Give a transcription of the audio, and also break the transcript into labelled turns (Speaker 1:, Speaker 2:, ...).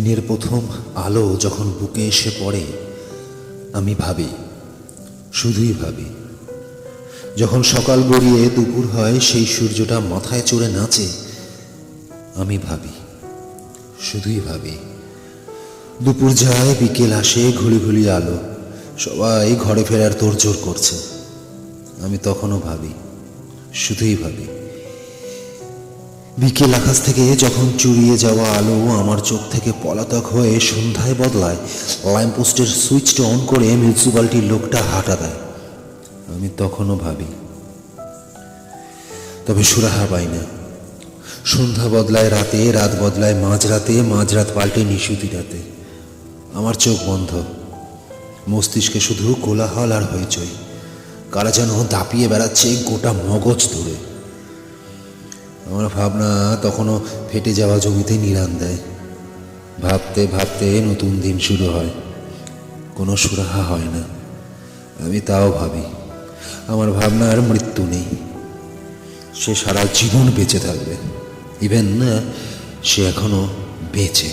Speaker 1: দিনের প্রথম আলো যখন বুকে এসে পড়ে আমি ভাবি, শুধুই ভাবি। যখন সকাল গড়িয়ে দুপুর হয়, সেই সূর্যটা মাথায় চড়ে নাচে, আমি ভাবি, শুধুই ভাবি। দুপুর যায়, বিকেল আসে, ঘুলি ঘুলি আলো, সবাই ঘরে ফেরার তোড়জোড় করছে, আমি তখনও ভাবি, শুধুই ভাবি। বিকেল আকাশ থেকে যখন চুরিয়ে যাওয়া আলো আমার চোখ থেকে পলাতক হয়ে সন্ধ্যায় বদলায়, ল্যাম্পপোস্টের সুইচটা অন করে মিউনিসিপ্যালিটির লোকটা হাঁটা দেয়, আমি তখনও ভাবি। তবে সুরাহা পাই না। সন্ধ্যা বদলায় রাতে, রাত বদলায় মাঝরাতে, মাঝরাত পাল্টে নিশুতি রাতে। আমার চোখ বন্ধ, মস্তিষ্কে শুধু কোলাহল আর হইচই। কারা যেন দাপিয়ে বেড়াচ্ছে গোটা মগজ ধরে। আমার ভাবনা তখনও ফেটে যাওয়া জমিতে নিড়ান দেয়। ভাবতে ভাবতে নতুন দিন শুরু হয়, কোনো সুরাহা হয় না। আমি তাও ভাবি, আমার ভাবনার মৃত্যু নেই, সে সারা জীবন বেঁচে থাকবে। ইভেন সে এখনো বেঁচে।